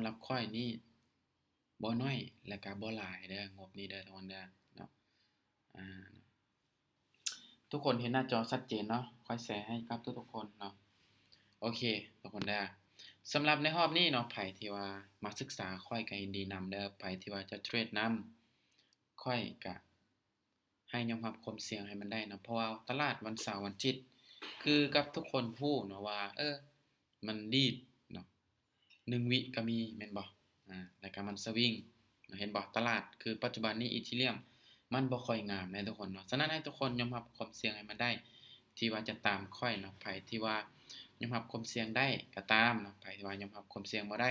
ำหรับข้อยนี่บ่น้อยและก็บ่หลายเด้องบนี้เด้อทุกคนเด้อเนาะอ่าทุกคนเห็นหน้าจอชัดเจนเนาะค่อยแชร์ให้กับทุกๆคนเนาะโอเคทุกคนเด้อสำหรับในรอบนี้เนาะไผที่ว่ามาศึกษาข้อยก็ยินดีนำเด้อไผที่ว่าจะเทรดนำข้อยก็ให้ยอมรับความเสี่ยงให้มันได้เนาะเพราะว่าตลาดวันเสาร์วันอาทิตย์คือกับทุกคนฮู้เนาะว่ามันดีดเนาะ1วิก็มีแม่นบ่แล้วก็มันสวิงเห็นบ่ตลาดคือปัจจุบันนี้ Ethereum มันบ่ค่อยงามแม่ทุกคนเนาะฉะนั้นให้ทุกคนยอมรับความเสี่ยงให้มันได้ที่ว่าจะตามข้อยเนาะไผที่ว่ายอมรับความเสี่ยงได้ก็ตามเนาะไผที่ว่ายอมรับความเสี่ยงบ่ได้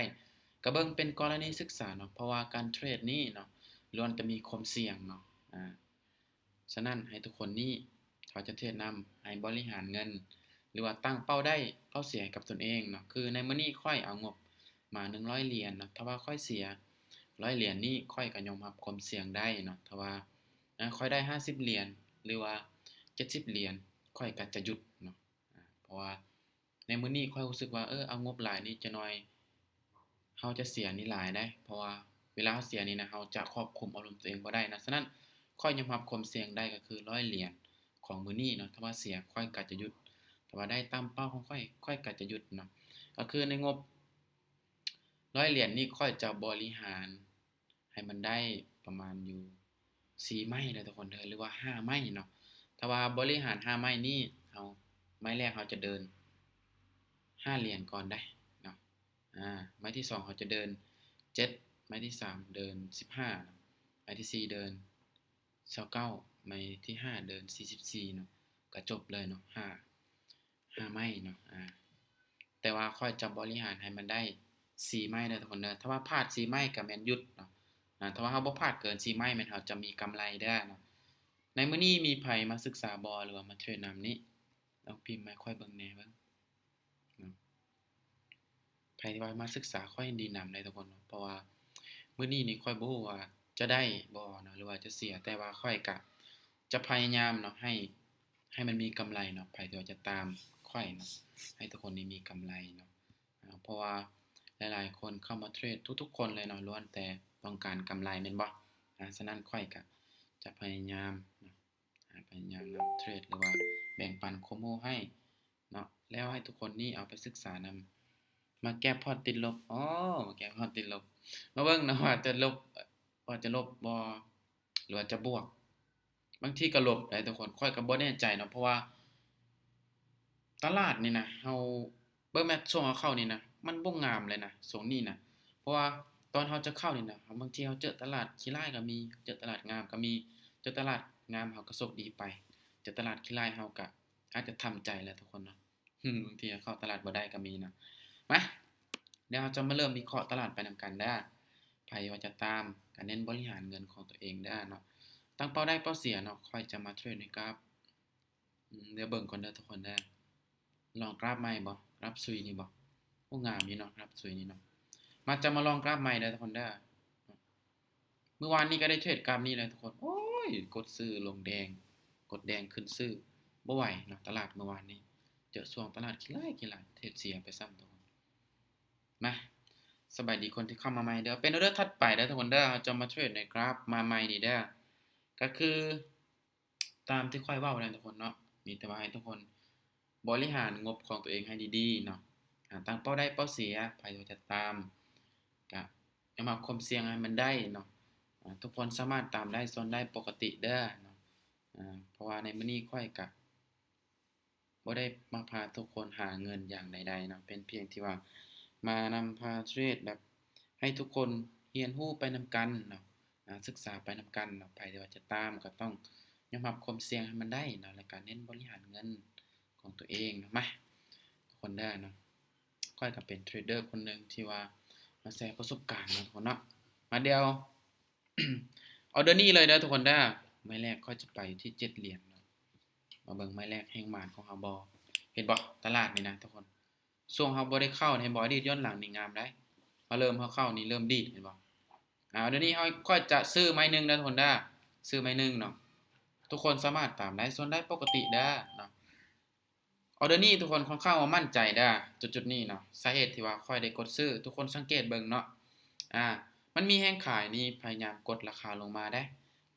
ก็เบิ่งเป็นกรณีศึกษาเนาะเพราะว่าการเทรดนี้เนาะล้วนแต่มีความเสี่ยงเนาะฉะนั้นให้ทุกคนนี้เขาจะเทรดนำให้บริหารเงินหรือว่าตั้งเป้าได้เป้าเสียให้กับตนเองเนาะคือในมื้อนี้ข้อยเอางบมา100เหรียญเนาะถ้าว่าข้อยเสีย100เหรียญนี้ข้อยก็ยอมรับความเสี่ยงได้เนาะถ้าว่าข้อยได้50เหรียญหรือว่า70เหรียญข้อยก็จะหยุดเนาะเพราะว่าในมื้อนี้ข้อยรู้สึกว่าเอางบหลายนี่จะน้อยเราจะเสียนี่หลายเดะเพราะว่าเวลาเราเสียนี่นะเราจะควบคุมอารมณ์ตัวเองบ่ได้นะฉะนั้นข้อยยอมรับความเสี่ยงได้ก็คือ100เหรียญของมื้อนี้เนาะถ้าว่าเสียข้อยก็จะหยุดถ้าว่าได้ตามเป้าของข้อยก็จะหยุดเนาะก็คือในงบ100เหรียญนี่ข้อยจะบริหารให้มันได้ประมาณอยู่4ไม้เด้อทุกคนเด้อหรือว่า5ไม้เนาะถ้าว่าบริหาร5ไม้นี่ไม้แรกเราจะเดิน5เหรียญก่อนได้เนาะไม้ที่2เราจะเดิน7ไม้ที่3เดิน15ไม้ที่4เดิน29ไม้ที่5เดิน44เนาะก็จบเลยเนาะ5ไม้เนาะแต่ว่าข้อยจะบริหารให้มันได้4ไม้เด้อทุกคนเด้อถ้าว่าพลาด4ไม้ก็แม่นหยุดเนาะถ้าว่าเราบ่พลาดเกิน4ไม้แม่นเราจะมีกำไรเด้อเนาะในมื้อนี้มีไผมาศึกษาบ่หรือว่ามาเทรดนำนี้ลองพิมพ์มาให้ข้อยเบิ่งแหน่เบิ่งเนาะไผที่ว่ามาศึกษาข้อยยินดีนำได้ทุกคนเนาะเพราะว่ามื้อนี้นี่ข้อยบ่รู้ว่าจะได้บ่เนาะหรือว่าจะเสียแต่ว่าข้อยก็จะพยายามเนาะให้มันมีกำไรเนาะไผที่ว่าจะตามข้อยเนาะให้ทุกคนนี่มีกำไรเนาะเพราะว่าหลายๆคนเข้ามาเทรดทุกๆคนเลยเนาะล้วนแต่ต้องการกำไรแม่นบ่ฉะนั้นข้อยก็จะพยายามเนาะพยายามนำเทรดหรือว่าแบ่งปันความรู้ให้เนาะแล้วให้ทุกคนนี่เอาไปศึกษานำมาแก้พอร์ตติดลบมาแก้พอร์ตติดลบมาเบิ่งเนาะว่าจะลบบ่หรือว่าจะบวกบางทีก็ลบได้ทุกคนข้อยก็บ่แน่ใจเนาะเพราะว่าตลาดนี่นะเราเบิ่งแม้ช่วงเราเข้านี่นะมันบ่งามเลยนะช่วงนี้นะเพราะว่าตอนเราจะเข้านี่นะบางทีเราเจอตลาดขี้ร้ายก็มีเจอตลาดงามก็มีเจอตลาดงามเราก็โชคดีไปเจอตลาดขี้ร้ายเราก็อาจจะทำใจแหละทุกคนเนาะบางทีเข้าตลาดบ่ได้ก็มีนะมาเดี๋ยวเราจะมาเริ่มวิเคราะห์ตลาดไปนำกันเด้อไผว่าจะตามก็เน้นบริหารเงินของตัวเองเด้อเนาะตั้งเป้าได้เป้าเสียเนาะค่อยจะมาเทรดในกราฟเดี๋ยวเบิ่งก่อนเด้อทุกคนเด้อลองกราฟใหม่บ่กราฟซุยนี่บ่งามอยู่เนาะกราฟซุยนี่เนาะจะมาลองกราฟใหม่เด้อทุกคนเด้อเมื่อวานนี้ก็ได้เทรดกราฟนี้เลยทุกคนโอ้ยกดซื้อลงแดงกดแดงขึ้นซื้อบ่ไหวเนาะตลาดเมื่อวานนี้เจอช่วงตลาดขี้ร้ายเทรดเสียไปซ้ำทุกคนมาสบายดีคนที่เข้ามาใหม่เด้อเป็นออเดอร์ถัดไปเด้อทุกคนเด้อจะมาเทรดในกราฟมาใหม่นี่เด้อก็คือตามที่ค่อยเว้านั่นทุกคนเนาะมีแต่ว่าให้ทุกคนบริหารงบของตัวเองให้ดีๆเนาะตั้งเป้าได้เป้าเสียไผว่าจะตามก็อย่ามาความเสี่ยงให้มันได้เนาะทุกคนสามารถตามได้ซนได้ปกติเด้อเนาะเพราะว่าในมื้อนี้ข้อยก็บ่ได้มาพาทุกคนหาเงินอย่างใดๆเนาะเป็นเพียงที่ว่ามานำพาเทรดแบบให้ทุกคนเรียนรู้ไปนำกันเนาะศึกษาไปนำกันเนาะไผที่ว่าจะตามก็ต้องยอมรับความเสี่ยงให้มันได้เนาะแล้วก็เน้นบริหารเงินของตัวเองเนาะมาทุกคนเด้อเนาะข้อยก็เป็นเทรดเดอร์คนหนึ่งที่ว่ามาแชร์ประสบการณ์เนาะทุกคนเนาะมาเดี๋ยว ออเดอร์นี้เลยเด้อทุกคนเด้อไม้แรกข้อยจะไปที่7เหรียญเนาะมาเบิ่งไม้แรกแห่งหมานของเราบ่เห็นบ่ตลาดนี่นะทุกคนช่วงเราบ่ได้เข้าเห็นบ่ดีดย้อนหลังนี่งามได้พอเริ่มเราเข้านี่เริ่มดีดเห็นบ่เดี๋ยวนี้ข้อยจะซื้อไม้หนึงเด้อทุกคนเด้อซื้อไม้หนึงเนาะทุกคนสามารถตามได้ส่วนได้ปกติเด้อเนาะออเดอร์นี้ทุกคนค่อนข้างว่ามั่นใจเด้อจุดๆนี้เนาะสาเหตุที่ว่าค่อยได้กดซื้อทุกคนสังเกตเบิ่งเนาะ อ่ามันมีแห้งขายนี่พยายามกดราคาลงมาได้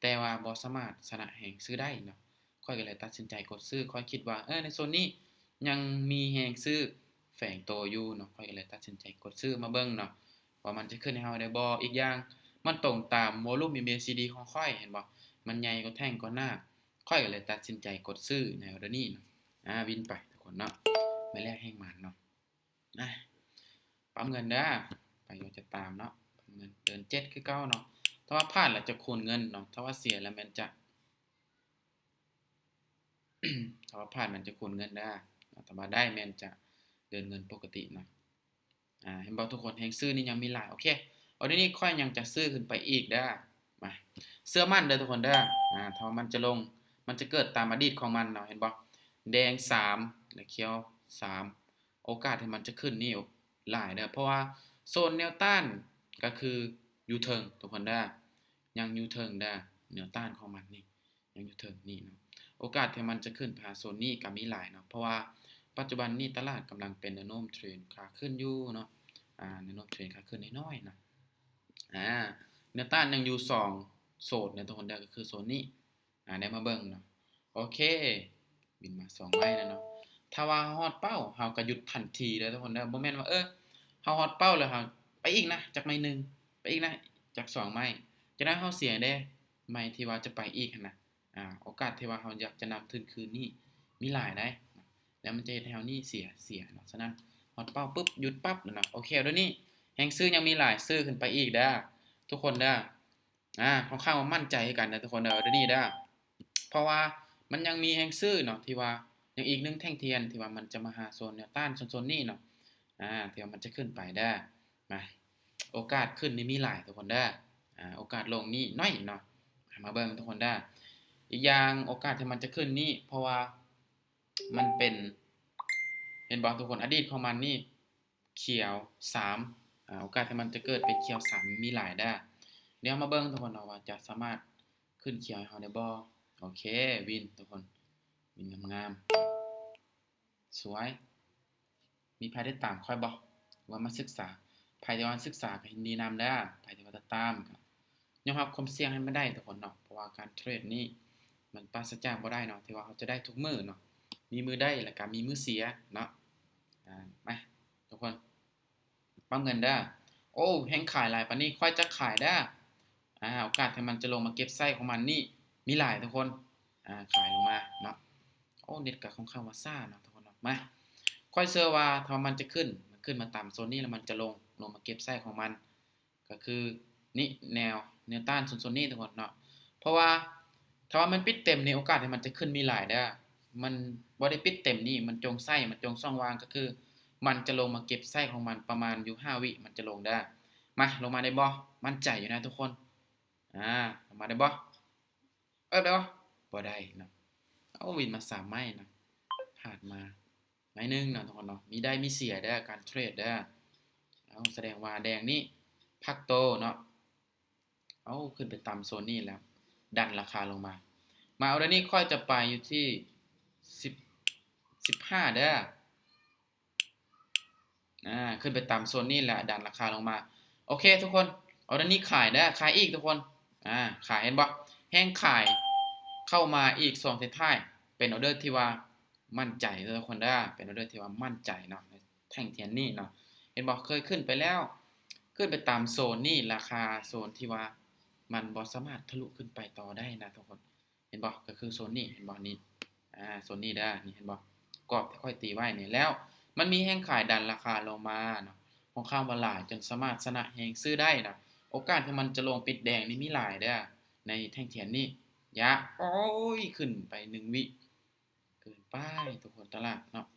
แต่ว่าบ่สามารถชนะแห้งซื้อได้เนาะข้อยก็เลยตัดสินใจกดซื้อข้อยคิดว่าในโซนนี้ยังมีแห้งซื้อแฝงตัวอยู่เนาะข้อยก็เลยตัดสินใจกดซื้อมาเบิ่งเนาะว่ามันจะขึ้นให้เฮาได้บ่อีกอย่างมันตรงตามวอลลุ่ม MACD ของข้อยเห็นบ่มันใหญ่กว่าแท่งกว่าหน้าข้อยก็เลยตัดสินใจกดซื้อในออเดอร์นี้เนาะวินไปทุกคนเนาะไม่แลกแห้งมันเนาะปั๊มเงินเด้อไปอยู่จะตามเนาะปั๊มเงินเดิน7คือเก่าเนาะถ้าว่าพลาดแล้วจะคูณเงินเนาะถ้าว่าเสียแล้วมันจะ ถ้าว่าพลาดมันจะคูณเงินได้ถ้าว่าได้แม่นจะเดินเงินปกติเนาะเห็นบ่ทุกคนแฮงซื้อนี่ยังมีหลายโอเคเอาเดี๋ยวนี้ค่อยยังจะซื้อขึ้นไปอีกเด้อมาเชื่อมั่นเด้อทุกคนเด้อถ้าว่ามันจะลงมันจะเกิดตามอดีตของมันเนาะเห็นบ่แดง3และเขียว3โอกาสที่มันจะขึ้นนี่หลายเด้อเพราะว่าโซนแนวต้านก็คืออยู่เทิงทุกคนเด้อยังอยู่เทิงเด้อแนวต้านของมันนี่ยังอยู่เทิงนี่เนาะโอกาสที่มันจะขึ้นผ่านโซนนี้ก็มีหลายเนาะเพราะว่าปัจจุบันนี้ตลาดกำลังเป็นแนวโน้มเทรนขาขึ้นอยู่เนาะแนวโน้มเทรนขาขึ้นน้อยๆนะแนวต้านยังอยู่2โซนเนี่ยทุกคนเด้อก็คือโซนนี้ได้มาเบิ่งเนาะโอเคบินมา2ไม้แล้วเนาะถ้าว่าฮอดเป้าเฮาก็หยุดทันทีเด้อทุกคนเด้อบ่แม่นว่าเฮาฮอดเป้าแล้วเฮาไปอีกนะจักไม้นึงไปอีกนะจัก2ไม้จะได้เฮาเสียเด้ไม้ที่ว่าจะไปอีกหั่นน่ะโอกาสที่ว่าเฮาอยากจะนำทุนคืนนี้มีหลายได้แล้วมันจะเฮ็ดให้เฮานี่เสียเนาะฉะนั้นฮอดเป้าปุ๊บหยุดปั๊บเนาะโอเคเดี๋ยวนี้แฮงซื้อยังมีหลายซื้อขึ้นไปอีกเด้อทุกคนเด้อค่อนข้างว่ามั่นใจคือกันนะทุกคนเด้อเดี๋ยวนี้เด้อเพราะว่ามันยังมีแฮงซื้อเนาะที่ว่ายังอีก1แท่งเทียนที่ว่ามันจะมาหาโซนแนวต้านโซนนี้เนาะที่ว่ามันจะขึ้นไปเด้อมาโอกาสขึ้นนี่มีหลายทุกคนเด้อโอกาสลงนี่น้อยเนาะมาเบิ่งทุกคนเด้ออีกอย่างโอกาสที่มันจะขึ้นนี่เพราะว่ามันเป็นเห็นบ่ทุกคนอดีตของมันนี่เขียว3โอกาสที่มันจะเกิดเป็นเขียว3มีหลายเด้อเดี๋ยวมาเบิ่งทุกคนเนาะว่าจะสามารถขึ้นเขียวให้เฮาได้บ่โอเควินทุกคนวินงามๆสวยมีไผได้ตามค่อยบ่ว่ามาศึกษาไผที่ว่าศึกษาก็ยินดีนำเด้อไผที่ว่าจะตามก็ยอมรับความเสี่ยงให้มันได้ทุกคนเนาะเพราะว่าการเทรดนี่มันปราศจากบ่ได้เนาะที่ว่าเราจะได้ทุกมื้อเนาะมีมื้อได้แล้วก็มีมื้อเสียเนาะมาทุกคนปั๊มเงินเด้อโอ้แฮงขายหลายปานนี้ค่อยจะขายเด้อโอกาสที่มันจะลงมาเก็บไส้ของมันนี่มีหลายทุกคนขายลงมาเนาะโอ้เน็ตก็ค่อนข้างว่าซ่าเนาะทุกคนเนาะมาค่อยเชื่อว่าถ้ามันจะขึ้นมาตามโซนนี้แล้วมันจะลงมาเก็บไส้ของมันก็คือนี่แนวต้านโซนนี้ทุกคนเนาะเพราะว่าถ้าว่ามันปิดเต็มนี่โอกาสที่มันจะขึ้นมีหลายเด้อมันบ่ได้ปิดเต็มนี่มันจงไส้มันจงช่องว่างก็คือมันจะลงมาเก็บไส้ของมันประมาณอยู่5วิมันจะลงได้มาลงมาได้บ่มั่นใจอยู่นะทุกคนลงมาได้บ่ได้บ่บ่ได้เนาะเอาวินมา3ไม้นะผ่านมาไม้นึงเนาะทุกคนเนาะมีได้มีเสียเด้อการเทรดเด้อเอาแสดงว่าแดงนี่พักโตเนาะเอาขึ้นไปต่ำโซนนี้แล้วดันราคาลงมาเอาเดี๋ยวนี้ค่อยจะไปอยู่ที่15เด้อขึ้นไปต่ำโซนนี้แหละดันราคาลงมาโอเคทุกคนเอาเดี๋ยวนี้ขายเด้อขายอีกทุกคนขายเห็นบ่แห้งขายเข้ามาอีก2ท้ายๆเป็นออเดอร์ที่ว่ามั่นใจทุกคนเด้อเป็นออเดอร์ที่ว่ามั่นใจเนาะแท่งเทียนนี่เนาะเห็นบ่เคยขึ้นไปแล้วขึ้นไปตามโซนนี่ราคาโซนที่ว่ามันบ่สามารถทะลุขึ้นไปต่อได้นะทุกคนเห็นบ่ก็คือโซนนี้เห็นบ่นี่โซนนี้เด้อนี่เห็นบ่กรอบที่ค่อยตีไว้นี่แล้วมันมีแห้งขายดันราคาลงมาเนาะของข้ามว่าหลายจนสามารถชนะแฮงซื้อได้นะโอกาสที่มันจะลงปิดแดงนี่มีหลายเด้อในแท่งเทียนนี่โอ้ยขึ้นไป1วิเกินไปทุกคนตลาดเนาะ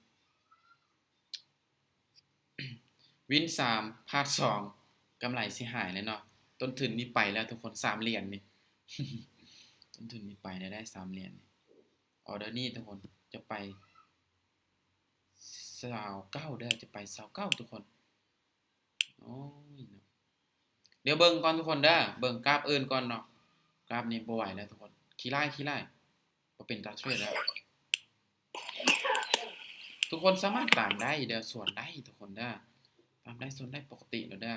วิน3พลาด2กำไรสิหายเลยเนาะต้นทุนนี่ไปแล้วทุกคน3เหรียญนี่ ต้นทุนนี่ไปได้3เหรียญนี่ออเดอร์นี่ทุกคนจะไป29เด้อจะไป29ทุกคนโอ้ยเนาะเดี๋ยวเบิ่งก่อนทุกคนเด้อเบิ่งกราฟอื่นก่อนเนาะกราฟนี้บ่ไหวแล้วทุกคนขี้ร้ายบ่เป็นตาช่วยแล้วทุกคนสามารถตามได้เด้อส่วนได้ทุกคนเด้อตามได้ส่วนได้ปกติแล้วเด้อ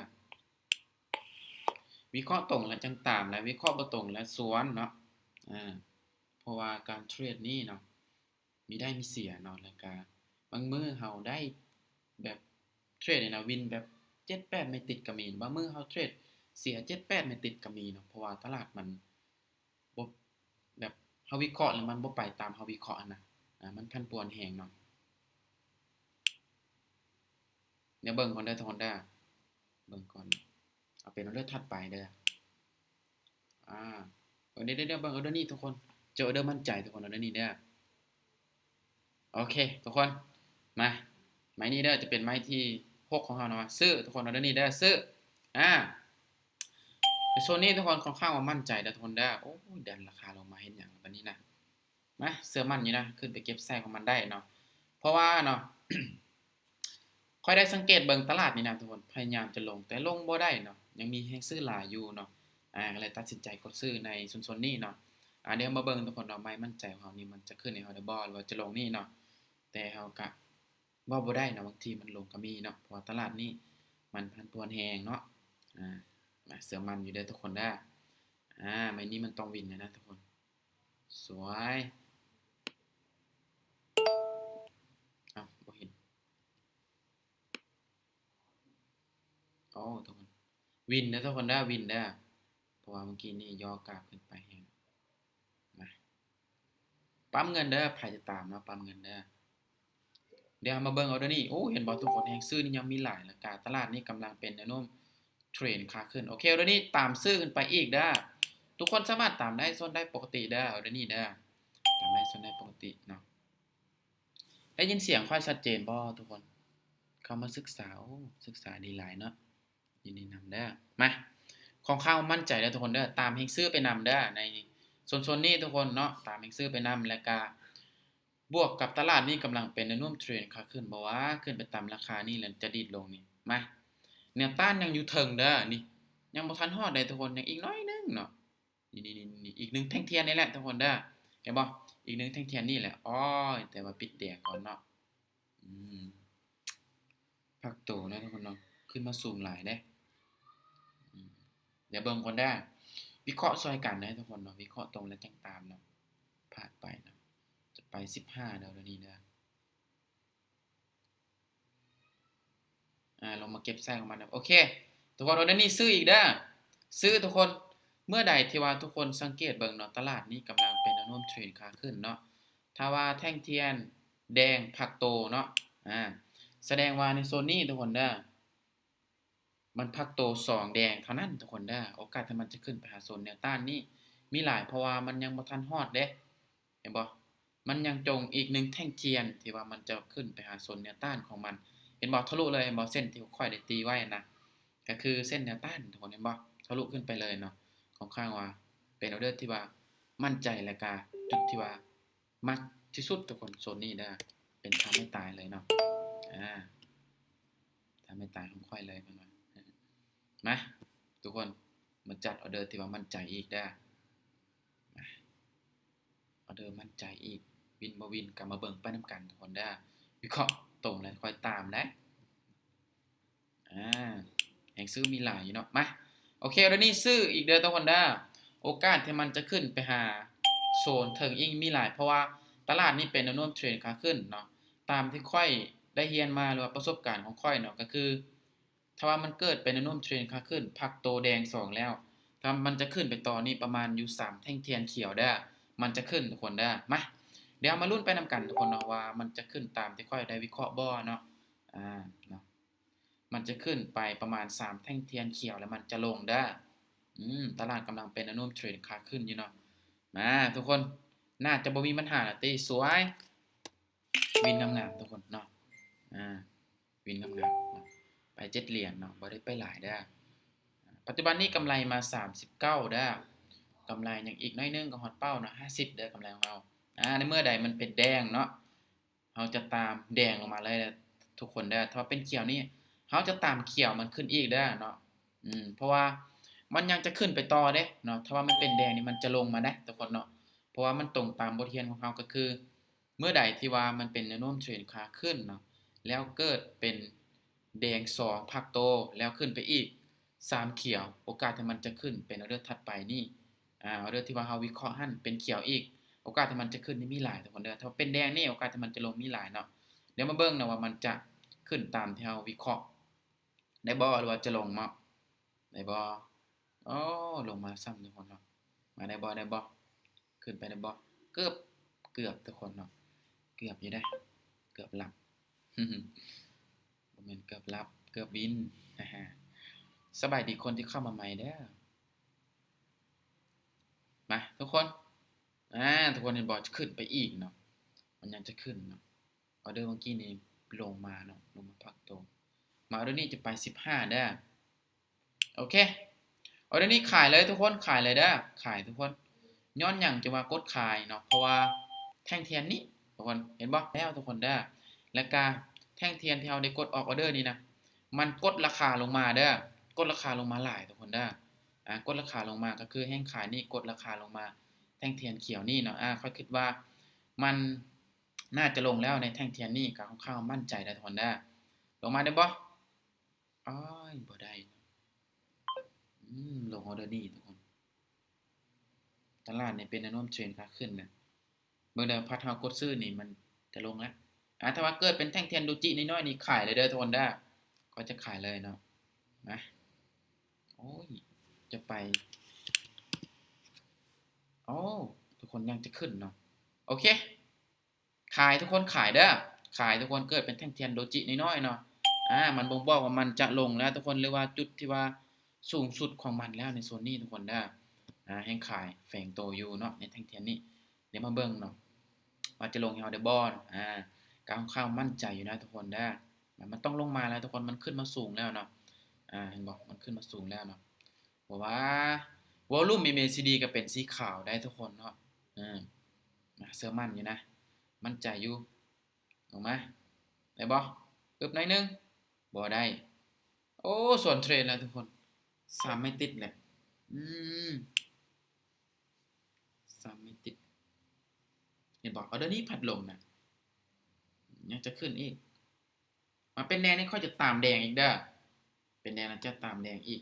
วิเคราะห์ตรงแล้วจังตามและวิเคราะห์บ่ตรงแล้วสวนเนาะเพราะว่าการเทรดนี่เนาะมีได้มีเสียเนาะแล้วก็บางมื้อเฮาได้แบบเทรดนี่นะวินแบบ7-8ไม่ติดก็มีบางมื้อเฮาเทรดเสีย7-8ไม่ติดก็มีเนาะเพราะว่าตลาดมันบ่แบบเฮาวิเคราะห์แล้วมันบ่ไปตามเฮาวิเคราะห์นะมันผันผวนแรงเนาะเดี๋ยวเบิ่งก่อนเด้อทุกคนเด้อเบิ่งก่อนเอาเป็นออเดอร์ถัดไปเด้อเดี๋ยวๆๆเบิ่งออเดอร์นี้ทุกคนเจอออเดอร์มั่นใจทุกคนออเดอร์นี้เด้อโอเคทุกคนมาไม้นี้เด้อจะเป็นไม้ที่6ของเราเนาะซื้อทุกคนออเดอร์นี้เด้อซื้อในโซนนี้ทุกคนค่อนข้างว่ามั่นใจเด้อทุกคนเด้อโอ้ยดันราคาลงมาเฮ็ดหยังบัดนี้นะมาเชื่อมั่นอยู่นะขึ้นไปเก็บไส้ของมันได้เนาะเพราะว่าเนาะ ค่อยได้สังเกตเบิ่งตลาดนี่นะทุกคนพยายามจะลงแต่ลงบ่ได้เนาะยังมีแฮงซื้อหลายอยู่เนาะก็เลยตัดสินใจกดซื้อในโซนๆนี้เนาะเดี๋ยวมาเบิ่งทุกคนเนาะไม่มั่นใจของเรานี่มันจะขึ้นให้เราได้บ่หรือว่าจะลงนี่เนาะแต่เราก็เว้าบ่ได้เนาะบางทีมันลงก็มีเนาะเพราะว่าตลาดนี้มันผันผวนแรงเนาะมาเชื่อมั่นอยู่เด้อทุกคนเด้อไม้นี้มันต้องวินนะทุกคนสวยอ้าวบ่เห็นอ๋อทุกคนวินเด้อทุกคนเด้อวินเด้อเพราะว่าเมื่อกี้นี่ย่อกราฟขึ้นไปแฮงมาปั๊มเงินเด้อไผจะตามเนาะปั๊มเงินเด้อเดี๋ยวมาเบิ่งเอาเด้อนี่โอ้เห็นบ่ทุกคนแฮงซื้อนี่ยังมีหลายแล้วก็ตลาดนี้กำลังเป็นแนวโน้มเทรนขาขึ้นโอเคเอาเด้อนี่ตามซื้อขึ้นไปอีกเด้อทุกคนสามารถตามได้โซนได้ปกติเด้อเอาเด้อนี่เด้อตามได้โซนได้ปกติเนาะได้ยินเสียงค่อยชัดเจนบ่ทุกคนเข้ามาศึกษาโอ้ศึกษาดีหลายเนาะยินดีนำเด้อมาค่อนข้างมั่นใจเด้อทุกคนเด้อตามแฮงซื้อไปนำเด้อในโซนๆนี้ทุกคนเนาะตามแฮงซื้อไปนำแล้วก็บวกกับตลาดนี้กำลังเป็นแนวโน้มเทรนขาขึ้นบ่ว่าขึ้นไปตามราคานี่แล้วจะดีดลงนี่มาแนวต้านยังอยู่เทิงเด้อนี่ยังบ่ทันฮอดได้ทุกคนยังอีกน้อยนึงเนาะนี่อีก1แท่งเทียนนี่แหละทุกคนเด้อเห็นบ่อีก1แท่งเทียนนี่แหละอ้อยแต่ว่าปิดแดงก่อนเนาะอืมพักโตนะทุกคนเนาะขึ้นมาสูงหลายเด้อืมเดี๋ยวเบิ่งก่อนเด้อวิเคราะห์ซอยกันนะทุกคนเนาะวิเคราะห์ตรงแล้วจังตามเนาะพลาดไปเนาะจะไป15เด้อเดี๋ยวนี้เด้อลงมาเก็บไส้ของมันนะโอเคทุกคนเดี๋ยวนี้ซื้ออีกเด้อซื้อทุกคนเมื่อใดที่ว่าทุกคนสังเกตเบิ่งเนาะตลาดนี้กำลังเป็นแนวโน้มเทรนขาขึ้นเนาะถ้าว่าแท่งเทียนแดงผักโตเนาะแสดงว่าในโซนนี้ทุกคนเด้อมันผักโต2แดงเท่านั้นทุกคนเด้อโอกาสที่มันจะขึ้นไปหาโซนแนวต้านนี้มีหลายเพราะว่ามันยังบ่ทันฮอดเด้เห็นบ่มันยังจงอีก1แท่งเทียนที่ว่ามันจะขึ้นไปหาโซนแนวต้านของมันเห็นบ่ทะลุเลยเห็นบ่เส้นที่ค่อยได้ตีไว้นะก็คือเส้นแนวต้านทุกคนเห็นบ่ทะลุขึ้นไปเลยเนาะค่อนข้างว่าเป็นออเดอร์ที่ว่ามั่นใจแล้วก็จุดที่ว่ามักที่สุดทุกคนโซนนี้เด้อเป็นทำให้ตายเลยเนาะทำให้ตายของค่อยเลยเพิ่นว่ามาทุกคนมาจัดออเดอร์ที่ว่ามั่นใจอีกเด้อมาออเดอร์มั่นใจอีกวินบ่วินก็มาเบิ่งไปนำกันทุกคนเด้อวิเคราะห์ตรงแล้วค่อยตามนะแห่งซื้อมีหลายอยู่เนาะมาโอเคเดี๋ยวนี้ซื้ออีกเด้อทุกคนเด้อโอกาสที่มันจะขึ้นไปหาโซนเทิงอิงมีหลายเพราะว่าตลาดนี้เป็นแนวโน้มเทรนขาขึ้นเนาะตามที่ค่อยได้เรียนมาหรือว่าประสบการณ์ของค่อยเนาะก็คือถ้าว่ามันเกิดเป็นแนวโน้มเทรนขาขึ้นพักโตแดง2แล้วถ้ามันจะขึ้นไปต่อนี่ประมาณอยู่3แท่งเทียนเขียวเด้อมันจะขึ้นทุกคนเด้อมาเดี๋ยวมาลุ้นไปนำกันทุกคนเนาะว่ามันจะขึ้นตามที่ค่อยได้วิเคราะห์บ่เนาะเนาะมันจะขึ้นไปประมาณ3แท่งเทียนเขียวแล้วมันจะลงเด้อตลาดกำลังเป็นแนวโน้มเทรนขาขึ้นอยู่เนาะมาทุกคนน่าจะบ่มีปัญหาละติสวยวินงามๆทุกคนเนาะวินงามๆเนาะไป7เหรียญเนาะบ่ได้ไปหลายเด้อปัจจุบันนี้กำไรมา39เด้อกำไรยังอีกน้อยนึงก็ฮอดเป้าเนาะ50เด้อกำไรของเราในเมื่อใดมันเป็นแดงเนาะเราจะตามแดงลงมาเลยทุกคนเด้อถ้าเป็นเขียวนี่เราจะตามเขียวมันขึ้นอีกเด้อเนาะเพราะว่ามันยังจะขึ้นไปต่อเด้เนาะถ้าว่ามันเป็นแดงนี่มันจะลงมาเด้ทุกคนเนาะเพราะว่ามันตรงตามบทเรียนของเราก็คือเมื่อใดที่ว่ามันเป็นแนวโน้มเทรนขาขึ้นเนาะแล้วเกิดเป็นแดง2พักโตแล้วขึ้นไปอีก 3เขียวโอกาสที่มันจะขึ้นเป็นออเดอร์ถัดไปนี่ออเดอร์ที่ว่าเฮาวิเคราะห์หั่นเป็นเขียวอีกโอกาสที่มันจะขึ้นนี่มีหลายทุกคนเด้อถ้าเป็นแดงนี่โอกาสที่มันจะลงมีหลายเนาะเดี๋ยวมาเบิ่งนะว่ามันจะขึ้นตามที่เฮาวิเคราะห์ได้บ่หรือว่าจะลงมาได้บ่อ้อลงมาซ้ำทุกคนเนาะมาได้บ่ขึ้นไปได้บ่เกือบทุกคนเนาะเกือบอยู่ได้เกือบหลับ บ่แม่นเกือบหลับเกือบวินสบายดีคนที่เข้ามาใหม่เด้อมาทุกคนทุกคนเห็นบ่จะขึ้นไปอีกเนาะมันยังจะขึ้นเนาะออเดอร์เมื่อกี้นี้ลงมาเนาะลงมาพักตัวมาออเดอร์นี้จะไป15เด้อโอเคออเดอร์นี้ขายเลยทุกคนขายเลยเด้อขายทุกคนย้อนหยังจะมากดขายเนาะเพราะว่าแท่งเทียนนี้ทุกคนเห็นบ่แล้วทุกคนเด้อแล้วก็แท่งเทียนที่เราได้กดออกออเดอร์นี้นะมันกดราคาลงมาเด้อกดราคาลงมาหลายทุกคนเด้อกดราคาลงมาก็คือแห่งขายนี่กดราคาลงมาแท่งเทียนเขียวนี่เนาะค่อยคิดว่ามันน่าจะลงแล้วในแท่งเทียนนี่ก็ค่อนข้างมั่นใจได้ทุกคนเด้อลงมาได้บ่อ้ายบ่ได้ลงออเดอร์นี่ทุกคนตลาดนี่เป็นแนวโน้มเทรนด์ขาขึ้นนะเบิ่งเด้อพัดเฮากดซื้อนี่มันจะลงแล้วถ้าว่าเกิดเป็นแท่งเทียนดูจิน้อยๆนี่ขายเลยเด้อทุกคนเด้อก็จะขายเลยเนาะนะโอ้ยจะไปโอ้ทุกคนยังจะขึ้นเนาะโอเคขายทุกคนขายเด้อขายทุกคนเกิดเป็นแท่งเทียนโดจิน้อยๆเนาะมันบ่งบอกว่ามันจะลงแล้วทุกคนหรือว่าจุดที่ว่าสูงสุดของมันแล้วในโซนนี้ทุกคนเด้อแห่งขายแฝงตัวอยู่เนาะในแท่งเทียนนี้เดี๋ยวมาเบิ่งเนาะว่าจะลงให้เฮาได้บ่เนาะก็ค่อนข้างมั่นใจอยู่นะทุกคนเด้อมันต้องลงมาแล้วทุกคนมันขึ้นมาสูงแล้วเนาะเห็นบ่มันขึ้นมาสูงแล้วเนาะเพราะว่าวอลลุ่ม MACD ก็เป็นสีขาวได้ทุกคนเนาะเชื่อมั่นอยู่นะมั่นใจอยู่ออกมาได้บ่อึบหน่อยนึงบ่ได้โอ้ส่วนเทรดแล้วทุกคน3ไม่ติดแหละ3ไม่ติดเห็นบ่ออเดอร์นี้ผัดลงนะยังจะขึ้นอีกมาเป็นแดงนี่ค่อยจะตามแดงอีกเด้อเป็นแดงแล้วจะตามแดงอีก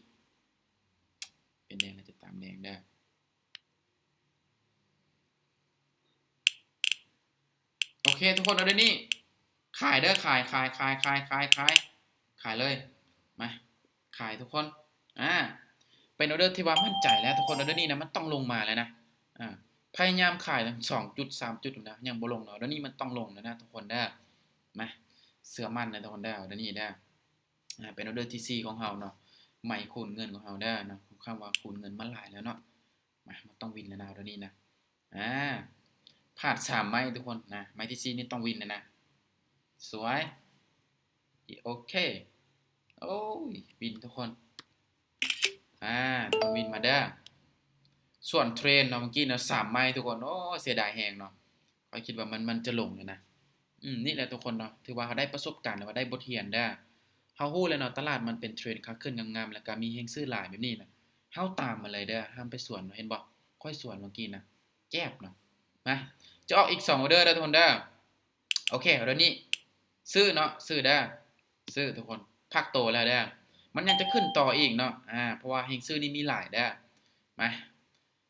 เป็นแดงแล้วจะตามแดงเด้อโอเคทุกคนออเดอร์นี้ขายเด้อขายเลยมาขายทุกคนเป็นออเดอร์ที่ว่ามั่นใจแล้วทุกคนออเดอร์นี้นะมันต้องลงมาแล้วนะพยายามขายทั้ง2จุด3จุดนะยังบ่ลงเนาะออเดอร์นี้มันต้องลงแล้วนะทุกคนเด้อมาเชื่อมั่นนะทุกคนเด้อออเดอร์นี้เด้อเป็นออเดอร์ที่4ของเฮาเนาะไหมคูณเงินของเฮาเด้อเนาะคำว่าคูณเงินมาหลายแล้วเนาะมันต้องวินแล้วนะออเดอร์นี้นะพลาด3ไม้ทุกคนนะไม้ที่4นี่ต้องวินนะสวยโอเคโอ้ยวินทุกคนต้องวินมาเด้อส่วนเทรนเนาะเมื่อกี้เนาะ3ไม้ทุกคนโอ้เสียดายแฮงเนาะข้อยคิดว่ามันจะลงเลยนะนี่แหละทุกคนเนาะถือว่าเฮาได้ประสบการณ์ว่าได้บทเรียนเด้อเฮาฮู้แล้วเนาะตลาดมันเป็นเทรนขาขึ้นงามๆแล้วก็มีแฮงซื้อหลายแบบนี้น่ะเฮาตามมาเลยเด้อห้ามไปสวนเห็นบ่ค่อยสวนเมื่อกี้นะแจ๊บเนาะมาจะออกอีก2ออเดอร์เด้อทุกคนเด้อโอเคออเดอร์นี้ซื้อเนาะซื้อเด้อซื้อทุกคนพักโตแล้วเด้อมันยังจะขึ้นต่ออีกเนาะเพราะว่าแฮงซื้อนี่มีหลายเด้อมา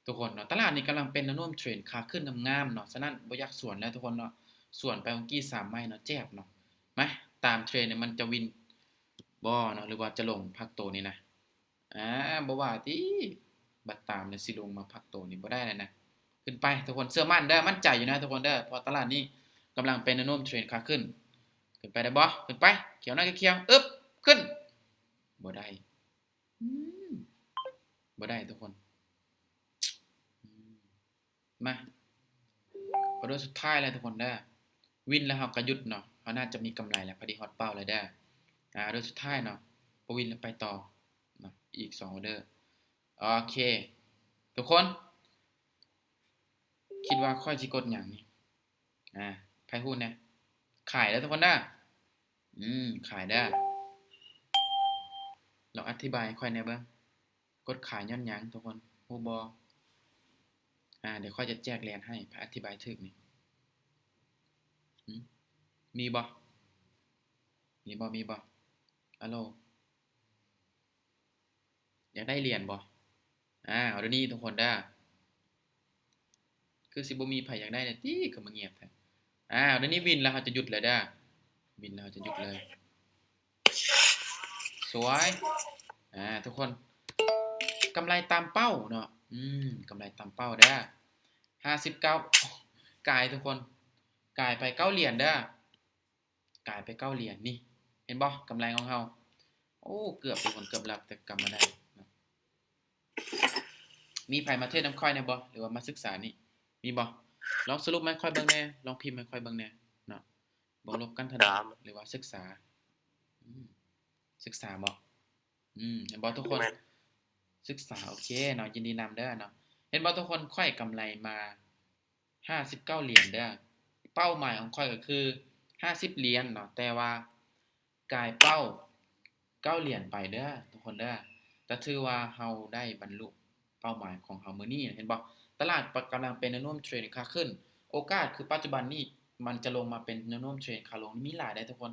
ทุกคนเนาะตลาดนี้กำลังเป็นแนวโน้มเทรนขาขึ้นงามๆเนาะฉะนั้นบ่อยากสวนแล้วทุกคนเนาะส่วนไปเมื่อกี้3ไม้เนาะแจ๊บเนาะมาตามเทรนเนี่ยมันจะวินบ่เนาะหรือว่าจะลงพักโตนี่นะบ่ว่าติบัดตามเนี่ยสิลงมาพักโตนี่บ่ได้แล้วนะขึ้นไปทุกคนเชื่อมั่นเด้อมั่นใจอยู่นะทุกคนเด้อเพราะตลาดนี้กำลังเป็นแนวโน้มเทรนขาขึ้นขึ้นไปได้บ่ขึ้นไปเขียวหน้าเขียวอึ๊บขึ้นบ่ได้บ่ได้ทุกคนมาออเดอร์สุดท้ายแล้วทุกคนเด้อวินแล้วเฮาก็หยุดเนาะเฮาน่าจะมีกำไรแล้วพอดีฮอตเป้าแล้วเด้อออเดอร์สุดท้ายเนาะบ่วินแล้วไปต่อเนาะอีก2ออเดอร์โอเคทุกคนคิดว่าค่อยสิกดหยังนี่ไผฮู้แหน่ขายแล้วทุกคนเด้อขายเด้อลองอธิบายให้ค่อยแหน่เบิ่งกดขายย้อนหยังทุกคนฮู้บ่เดี๋ยวค่อยจะแจกเหรียญให้ไผอธิบายถูกนี่มีบ่มีบ่อะโล อยากได้เหรียญบ่เอาเดี๋ยวนี้ทุกคนเด้อคือสิบ่มีไผอยากได้แน่ติคือมาเงียบแท้เดี๋ยวนี้วินแล้วเราจะหยุดเลยเด้อวินแล้วเราจะหยุดเลยสวยทุกคนกำไรตามเป้าเนาะกำไรตามเป้าเด้อ59กายทุกคนกายไป9เหรียญเด้อกายไป9เหรียญนี่เห็นบ่กำไรของเราโอ้เกือบทุกคนเกือบหลับแต่กลับมาได้เนาะมีไผมาเทรดนำข้อยแน่บ่หรือว่ามาศึกษานี่มีบ่ลองสรุปมาให้ข้อยเบิ่งแหน่ลองพิมพ์ให้ข้อยเบิ่งแหน่เนาะบวกลบกันเท่าใดหรือว่าศึกษาอืมศึกษาบ่เห็นบ่ทุกคนศึกษาโอเคเนาะยินดีนำเด้อเนาะเห็นบ่ทุกคนข้อยกำไรมา59เหรียญเด้อเป้าหมายของข้อยก็คือ50เหรียญเนาะแต่ว่ากายเป้า9เหรียญไปเด้อทุกคนเด้อก็ถือว่าเราได้บรรลุเป้าหมายของเรามื้อนี้เห็นบ่ตลาดกำลังเป็นแนวโน้มเทรนด์ขาขึ้นโอกาสคือปัจจุบันนี้มันจะลงมาเป็นแนวโน้มเทรนด์ขาลงมีหลายได้ทุกค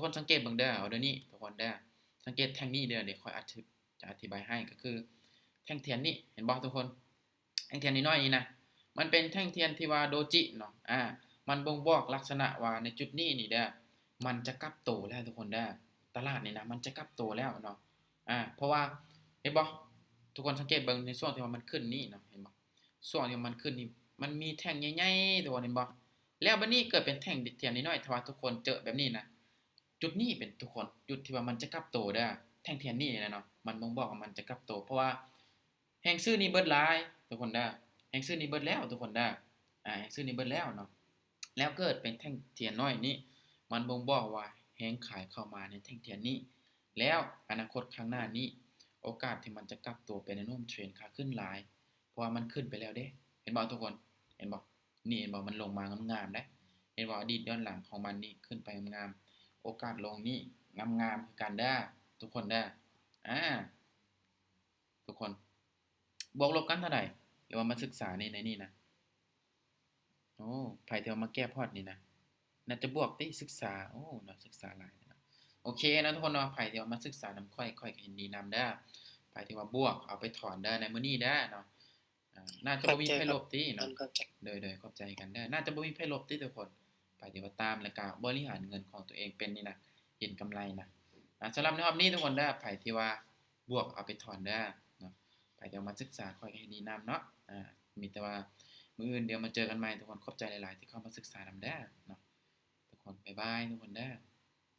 นสังเกตเบิ่งเด้อเอาเดี๋ยวนี้ทุกคนเด้อสังเกตแท่งนี้เด้อเดี๋ยวค่อยจะอธิบายให้ก็คือแท่งเทียนนี่เห็นบ่ทุกคนแท่งเทียนน้อยๆนี่นะมันเป็นแท่งเทียนที่ว่าโดจิเนาะมันบ่งบอกลักษณะว่าในจุดนี้นี่เด้อมันจะกลับโตแล้วทุกคนเด้อตลาดนี่นะมันจะกลับโตแล้วเนาะเพราะว่าเห็นบ่ทุกคนสังเกตเบิ่งในช่วงที่ว่ามันขึ้นนี่เนาะเห็นบ่ช่วงที่มันขึ้นนี่มันมีแท่งใหญ่ๆทุกคนเห็นบ่แล้วบัดนี้เกิดเป็นแท่งเทียนน้อยๆถ้าว่าทุกคนเจอแบบนี้นะจุดนี้เป็นทุกคนจุดที่ว่ามันจะกลับโตเด้อแท่งเทียนนี่นะเนาะมันบ่งบอกว่ามันจะกลับโตเพราะว่าแฮ่งซื้อนี่เบิดหลายทุกคนเด้อแฮ่งซื้อนี่เบิดแล้วทุกคนเด้อแฮ่งซื้อนี่เบิดแล้วเนาะแล้วเกิดเป็นแท่งเทียนน้อยนี้มันบ่งบอกว่าแฮ่งขายเข้ามาในแท่งเทียนนี้แล้วอนาคตข้างหน้านี้โอกาสที่มันจะกลับตัวเป็นแนวโน้มเทรนด์ขาขึ้นหลายเพราะว่ามันขึ้นไปแล้วเด้เห็นบ่ทุกคนเห็นบ่นี่เห็นบ่มันลงมางามๆเด้เห็นบ่อดีตย้อนหลังของมันนี่ขึ้นไปงามๆโอกาสลงนี่งามๆคือกันเด้อทุกคนเด้อทุกคนบวกลบกันเท่าใดหรือว่ามาศึกษาในนี่นะโอ้ไผที่ว่ามาแก้พอร์ตนี่นะน่าจะบวกติศึกษาโอ้เนาะศึกษาหลายเนาะโอเคนะทุกคนเนาะไผที่ว่ามาศึกษานำข้อยก็ยินดีนำเด้อไผที่ว่าบวกเอาไปถอนเด้อในมื้อนี้เด้อเนาะน่าจะบ่มีไผลบติเนาะโดยๆเข้าใจกันเด้อน่าจะบ่มีไผลบติทุกคนไผที่ว่าตามแล้วก็บริหารเงินของตัวเองเป็นนี่นะเห็นกำไรนะสำหรับในรอบนี้ทุกคนเด้อไผที่ว่าบวกเอาไปถอนเด้อเนาะไผที่ว่ามาศึกษาข้อยก็ยินดีนำเนาะมีแต่ว่ามื้ออื่นเดี๋ยวมาเจอกันใหม่ทุกคนขอบใจหลายๆที่เข้ามาศึกษานำเด้อเนาะทุกคนบ๊ายบายทุกคนเด้อ